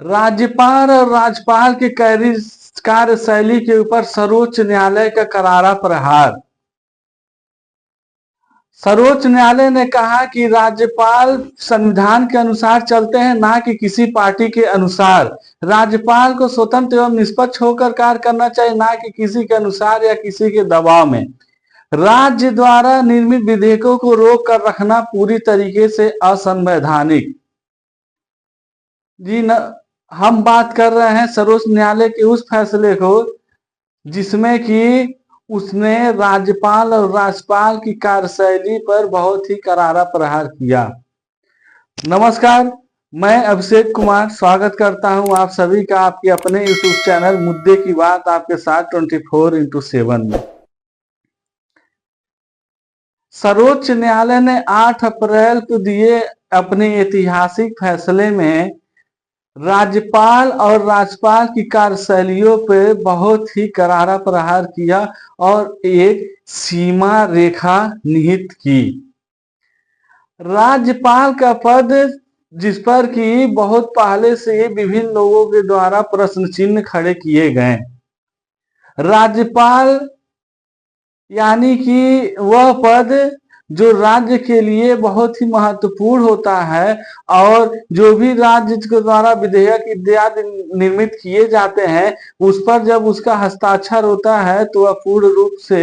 राज्यपाल और राज्यपाल की कार्यशैली के ऊपर सर्वोच्च न्यायालय का करारा प्रहार। सर्वोच्च न्यायालय ने कहा कि राज्यपाल संविधान के अनुसार चलते हैं, ना कि किसी पार्टी के अनुसार। राज्यपाल को स्वतंत्र एवं निष्पक्ष होकर कार्य करना चाहिए, ना कि किसी के अनुसार या किसी के दबाव में। राज्य द्वारा निर्मित विधेयकों को रोक कर रखना पूरी तरीके से असंवैधानिक। जी न, हम बात कर रहे हैं सर्वोच्च न्यायालय के उस फैसले को जिसमें कि उसने राज्यपाल और राज्यपाल की कार्यशैली पर बहुत ही करारा प्रहार किया। नमस्कार, मैं अभिषेक कुमार स्वागत करता हूं आप सभी का आपके अपने यूट्यूब चैनल मुद्दे की बात आपके साथ 24x7 में। सर्वोच्च न्यायालय ने 8 अप्रैल को दिए अपने ऐतिहासिक फैसले में राज्यपाल और राज्यपाल की कार्यशैलियों पर बहुत ही करारा प्रहार किया और एक सीमा रेखा निहित की। राज्यपाल का पद जिस पर कि बहुत पहले से विभिन्न लोगों के द्वारा प्रश्न चिन्ह खड़े किए गए। राज्यपाल यानी कि वह पद जो राज्य के लिए बहुत ही महत्वपूर्ण होता है और जो भी राज्य के द्वारा विधेयक इत्यादि निर्मित किए जाते हैं उस पर जब उसका हस्ताक्षर होता है तो वह पूर्ण रूप से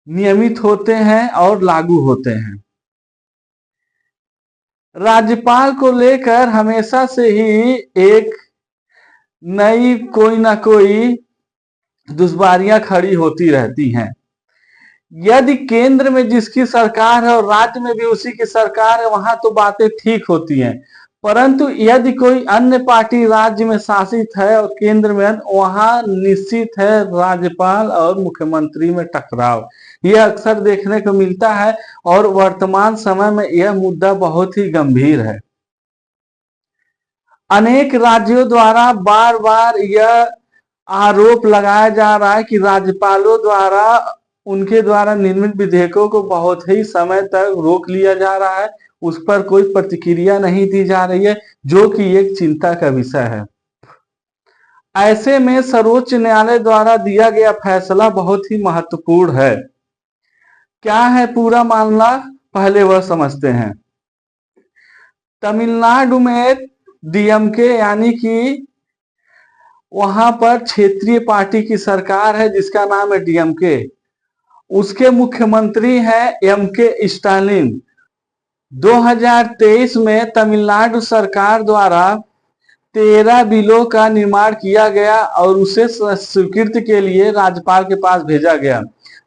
नियमित होते हैं और लागू होते हैं। राज्यपाल को लेकर हमेशा से ही एक नई कोई ना कोई दुश्वारियां खड़ी होती रहती हैं। यदि केंद्र में जिसकी सरकार है और राज्य में भी उसी की सरकार है वहां तो बातें ठीक होती हैं, परंतु यदि कोई अन्य पार्टी राज्य में शासित है और केंद्र में वहां निश्चित है राज्यपाल और मुख्यमंत्री में टकराव। यह अक्सर देखने को मिलता है और वर्तमान समय में यह मुद्दा बहुत ही गंभीर है। अनेक राज्यों द्वारा बार बार यह आरोप लगाया जा रहा है कि राज्यपालों द्वारा उनके द्वारा निर्मित विधेयकों को बहुत ही समय तक रोक लिया जा रहा है, उस पर कोई प्रतिक्रिया नहीं दी जा रही है, जो कि एक चिंता का विषय है। ऐसे में सर्वोच्च न्यायालय द्वारा दिया गया फैसला बहुत ही महत्वपूर्ण है। क्या है पूरा मामला, पहले वह समझते हैं। तमिलनाडु में डीएमके यानी कि वहां पर क्षेत्रीय पार्टी की सरकार है जिसका नाम है डीएमके। उसके मुख्यमंत्री हैं एमके स्टालिन। 2023 में तमिलनाडु सरकार द्वारा 13 बिलों का निर्माण किया गया और उसे स्वीकृति के लिए राज्यपाल के पास भेजा गया,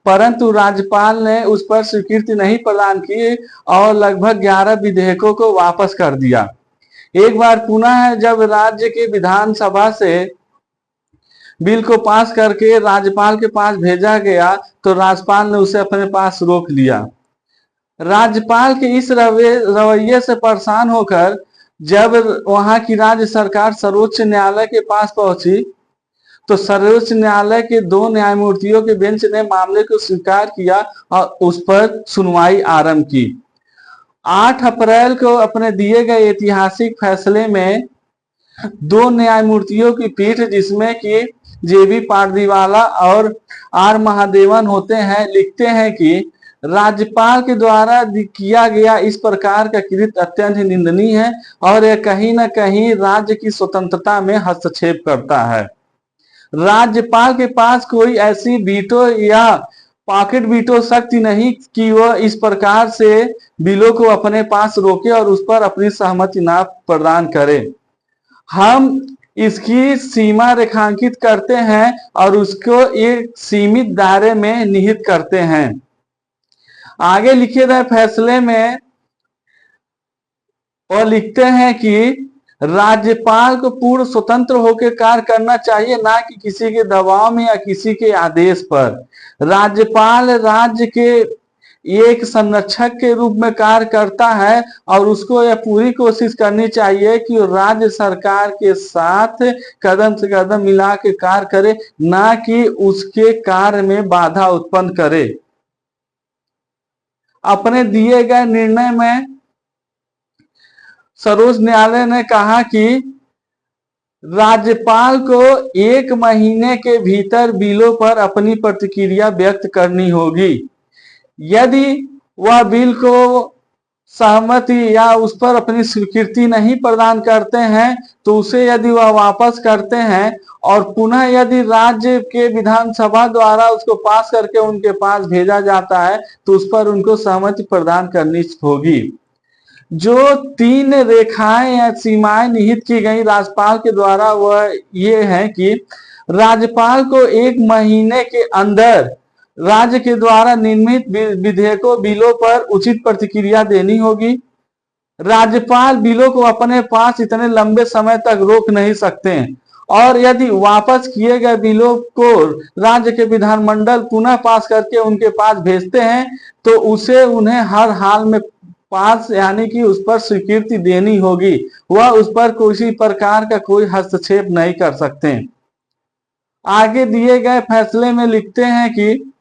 परंतु राज्यपाल ने उस पर स्वीकृति नहीं प्रदान की और लगभग 11 विधेयकों को वापस कर दिया। एक बार पुनः जब राज्य के विधानसभा से बिल को पास करके राज्यपाल के पास भेजा गया तो राज्यपाल ने उसे अपने पास रोक लिया। राज्यपाल के इस रवैये से परेशान होकर जब वहां की राज्य सरकार सर्वोच्च न्यायालय के पास पहुंची तो सर्वोच्च न्यायालय के 2 न्यायमूर्तियों के बेंच ने मामले को स्वीकार किया और उस पर सुनवाई आरंभ की। 8 अप्रैल को अपने दिए गए ऐतिहासिक फैसले में 2 न्यायमूर्तियों की पीठ जिसमें कि जेबी पारदीवाला और आर महादेवन होते हैं, लिखते हैं कि राज्यपाल के द्वारा किया गया इस प्रकार का कृत्य अत्यंत निंदनीय है और यह कहीं न कहीं राज्य की स्वतंत्रता में हस्तक्षेप करता है। राज्यपाल के पास कोई ऐसी वीटो या पॉकेट वीटो शक्ति नहीं कि वह इस प्रकार से बिलों को अपने पास रोके और उस पर अपनी सहमति ना प्रदान करे। हम इसकी सीमा रेखांकित करते हैं और उसको एक सीमित दायरे में निहित करते हैं। आगे लिखे गए फैसले में और लिखते हैं कि राज्यपाल को पूर्ण स्वतंत्र होकर कार्य करना चाहिए, ना कि किसी के दबाव में या किसी के आदेश पर। राज्यपाल राज्य के एक संरक्षक के रूप में कार्य करता है और उसको यह पूरी कोशिश करनी चाहिए कि राज्य सरकार के साथ कदम से कदम मिला के कार्य करे, ना कि उसके कार्य में बाधा उत्पन्न करे। अपने दिए गए निर्णय में सर्वोच्च न्यायालय ने कहा कि राज्यपाल को 1 महीने के भीतर बिलों पर अपनी प्रतिक्रिया व्यक्त करनी होगी। यदि वह बिल को सहमति या उस पर अपनी स्वीकृति नहीं प्रदान करते हैं तो उसे यदि वह वापस करते हैं और पुनः यदि राज्य के विधानसभा द्वारा उसको पास करके उनके पास भेजा जाता है तो उस पर उनको सहमति प्रदान करनी होगी। जो 3 रेखाएं या सीमाएं निहित की गई राज्यपाल के द्वारा वह ये है कि राज्यपाल को 1 महीने के अंदर राज्य के द्वारा निर्मित विधेयकों बिलों पर उचित प्रतिक्रिया देनी होगी। राज्यपाल बिलों को अपने पास इतने लंबे समय तक रोक नहीं सकते और यदि वापस किए गए बिलों को राज्य के विधानमंडल पुनः पास करके उनके पास भेजते हैं तो उसे उन्हें हर हाल में पास यानी कि उस पर स्वीकृति देनी होगी। वह उस पर किसी प्रकार का कोई हस्तक्षेप नहीं कर सकते। आगे दिए गए फैसले में लिखते हैं कि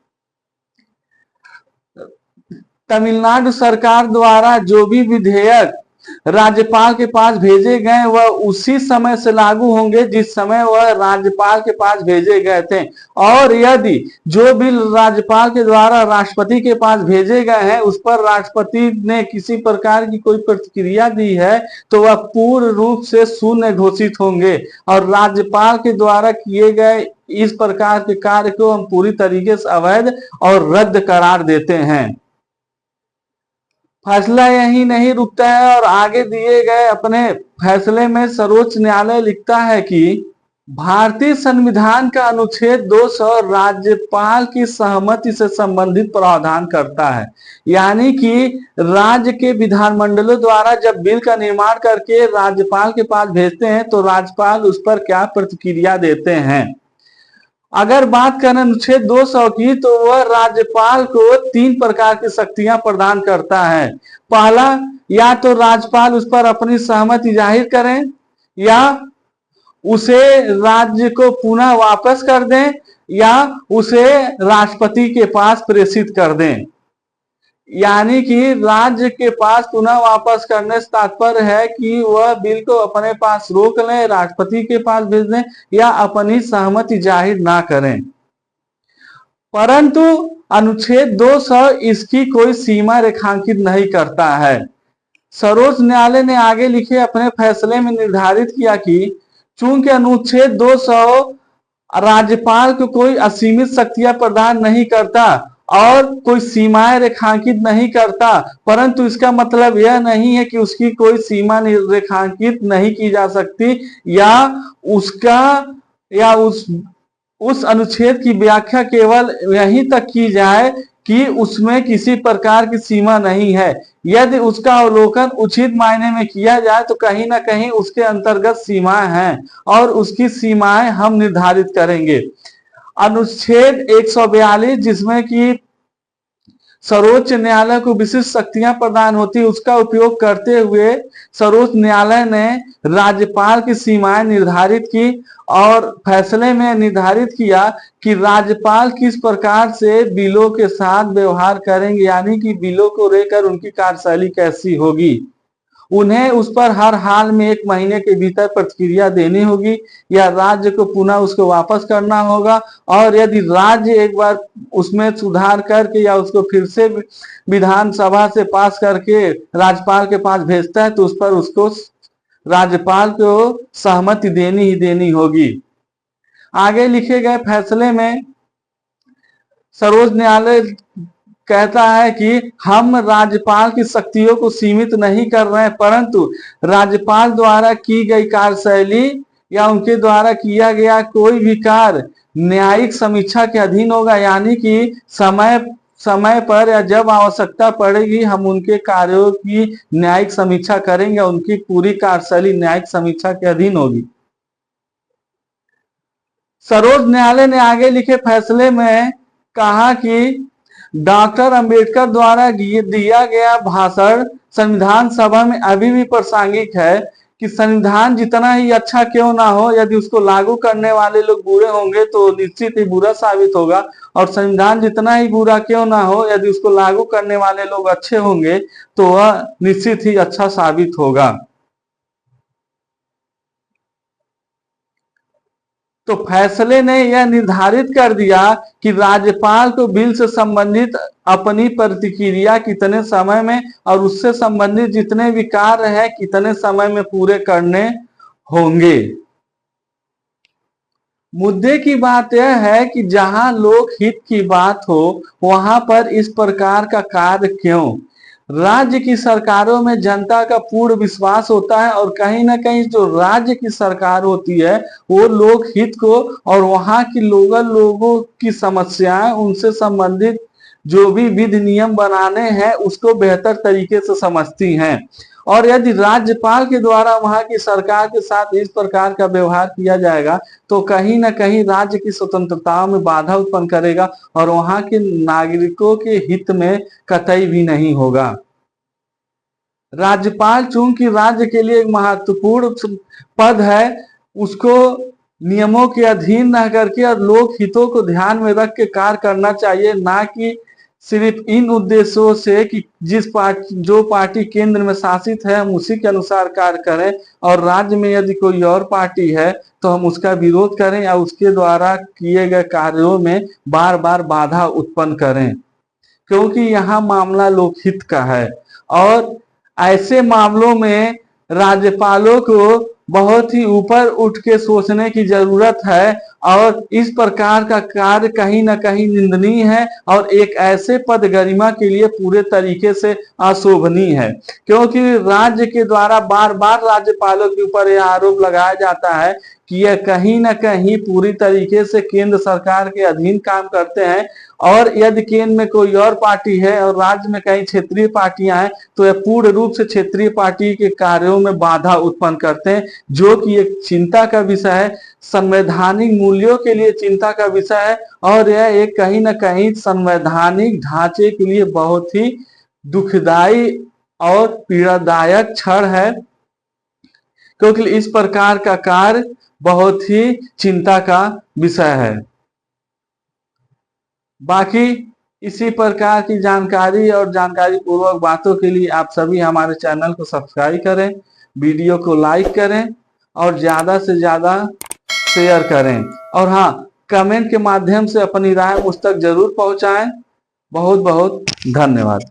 तमिलनाडु सरकार द्वारा जो भी विधेयक राज्यपाल के पास भेजे गए वह उसी समय से लागू होंगे जिस समय वह राज्यपाल के पास भेजे गए थे और यदि जो बिल राज्यपाल के द्वारा राष्ट्रपति के पास भेजे गए हैं उस पर राष्ट्रपति ने किसी प्रकार की कोई प्रतिक्रिया दी है तो वह पूर्ण रूप से शून्य घोषित होंगे और राज्यपाल के द्वारा किए गए इस प्रकार के कार्य को हम पूरी तरीके से अवैध और रद्द करार देते हैं। फैसला यही नहीं रुकता है और आगे दिए गए अपने फैसले में सर्वोच्च न्यायालय लिखता है कि भारतीय संविधान का अनुच्छेद 200 राज्यपाल की सहमति से संबंधित प्रावधान करता है। यानी कि राज्य के विधानमंडलों द्वारा जब बिल का निर्माण करके राज्यपाल के पास भेजते हैं तो राज्यपाल उस पर क्या प्रतिक्रिया देते हैं। अगर बात करें अनुच्छेद 200 की तो वह राज्यपाल को 3 प्रकार की शक्तियां प्रदान करता है। पहला, या तो राज्यपाल उस पर अपनी सहमति जाहिर करें या उसे राज्य को पुनः वापस कर दें या उसे राष्ट्रपति के पास प्रेषित कर दें। यानी कि राज्य के पास पुनः वापस करने से तात्पर्य है कि वह बिल को अपने पास रोक लें, राष्ट्रपति के पास भेज दें या अपनी सहमति जाहिर ना करें। परंतु अनुच्छेद 200 इसकी कोई सीमा रेखांकित नहीं करता है। सर्वोच्च न्यायालय ने आगे लिखे अपने फैसले में निर्धारित किया कि चूंकि अनुच्छेद 200 राज्यपाल को कोई असीमित शक्तियां प्रदान नहीं करता और कोई सीमाएं रेखांकित नहीं करता, परंतु इसका मतलब यह नहीं है कि उसकी कोई सीमा रेखांकित नहीं की जा सकती या उस अनुच्छेद की व्याख्या केवल यहीं तक की जाए कि उसमें किसी प्रकार की सीमा नहीं है। यदि उसका अवलोकन उचित मायने में किया जाए तो कहीं ना कहीं उसके अंतर्गत सीमाएं हैं और उसकी सीमाएं हम निर्धारित करेंगे। अनुच्छेद 142 जिसमें कि सर्वोच्च न्यायालय को विशिष्ट शक्तियां प्रदान होती उसका उपयोग करते हुए सर्वोच्च न्यायालय ने राज्यपाल की सीमाएं निर्धारित की और फैसले में निर्धारित किया कि राज्यपाल किस प्रकार से बिलों के साथ व्यवहार करेंगे, यानी कि बिलों को लेकर उनकी कार्यशैली कैसी होगी। उन्हें उस पर हर हाल में 1 महीने के भीतर प्रतिक्रिया देनी होगी या राज्य को पुनः उसको वापस करना होगा और यदि राज्य एक बार उसमें सुधार करके या उसको फिर से विधानसभा से पास करके राज्यपाल के पास भेजता है तो उस पर उसको राज्यपाल को सहमति देनी ही देनी होगी। आगे लिखे गए फैसले में सर्वोच्च न्यायालय कहता है कि हम राज्यपाल की शक्तियों को सीमित नहीं कर रहे हैं, परंतु राज्यपाल द्वारा की गई कार्यशैली या उनके द्वारा किया गया कोई भी कार्य न्यायिक समीक्षा के अधीन होगा। यानी कि समय पर या जब आवश्यकता पड़ेगी हम उनके कार्यों की न्यायिक समीक्षा करेंगे, उनकी पूरी कार्यशैली न्यायिक समीक्षा के अधीन होगी। सर्वोच्च न्यायालय ने आगे लिखे फैसले में कहा कि डॉक्टर अंबेडकर द्वारा दिया गया भाषण संविधान सभा में अभी भी प्रासंगिक है कि संविधान जितना ही अच्छा क्यों ना हो, यदि उसको लागू करने वाले लोग बुरे होंगे तो निश्चित ही बुरा साबित होगा और संविधान जितना ही बुरा क्यों ना हो, यदि उसको लागू करने वाले लोग अच्छे होंगे तो वह निश्चित ही अच्छा साबित होगा। तो फैसले ने यह निर्धारित कर दिया कि राज्यपाल को बिल से संबंधित अपनी प्रतिक्रिया कितने समय में और उससे संबंधित जितने भी कार्य है कितने समय में पूरे करने होंगे। मुद्दे की बात यह है कि जहां लोक हित की बात हो वहां पर इस प्रकार का कार्य क्यों। राज्य की सरकारों में जनता का पूर्ण विश्वास होता है और कहीं ना कहीं जो राज्य की सरकार होती है वो लोक हित को और वहां की लोगों की समस्याएं उनसे संबंधित जो भी विधि नियम बनाने हैं उसको बेहतर तरीके से समझती हैं। और यदि राज्यपाल के द्वारा वहां की सरकार के साथ इस प्रकार का व्यवहार किया जाएगा तो कहीं ना कहीं राज्य की स्वतंत्रता में बाधा उत्पन्न करेगा और वहां के नागरिकों के हित में कतई भी नहीं होगा। राज्यपाल चूंकि राज्य के लिए एक महत्वपूर्ण पद है, उसको नियमों के अधीन रह करके और लोक हितों को ध्यान में रख के कार्य करना चाहिए, ना कि सिर्फ इन उद्देश्यों से कि जो पार्टी केंद्र में शासित है हम उसी के अनुसार कार्य करें और राज्य में यदि कोई और पार्टी है तो हम उसका विरोध करें या उसके द्वारा किए गए कार्यों में बार बार बाधा उत्पन्न करें, क्योंकि यहाँ मामला लोकहित का है। और ऐसे मामलों में राज्यपालों को बहुत ही ऊपर उठ के सोचने की जरूरत है और इस प्रकार का कार्य कहीं ना कहीं निंदनीय है और एक ऐसे पद गरिमा के लिए पूरे तरीके से अशोभनीय है, क्योंकि राज्य के द्वारा बार बार राज्यपालों के ऊपर यह आरोप लगाया जाता है कि यह कहीं ना कहीं पूरी तरीके से केंद्र सरकार के अधीन काम करते हैं और यदि केंद्र में कोई और पार्टी है और राज्य में कई क्षेत्रीय पार्टियां हैं तो यह पूर्ण रूप से क्षेत्रीय पार्टी के कार्यों में बाधा उत्पन्न करते हैं, जो कि एक चिंता का विषय है, संवैधानिक मूल्यों के लिए चिंता का विषय है और यह एक कहीं ना कहीं संवैधानिक ढांचे के लिए बहुत ही दुखदाई और पीड़ादायक क्षण है, क्योंकि इस प्रकार का कार्य बहुत ही चिंता का विषय है। बाकी इसी प्रकार की जानकारी और जानकारी पूर्वक बातों के लिए आप सभी हमारे चैनल को सब्सक्राइब करें, वीडियो को लाइक करें और ज्यादा से ज्यादा शेयर करें और हाँ, कमेंट के माध्यम से अपनी राय मुझ तक जरूर पहुंचाएं। बहुत बहुत धन्यवाद।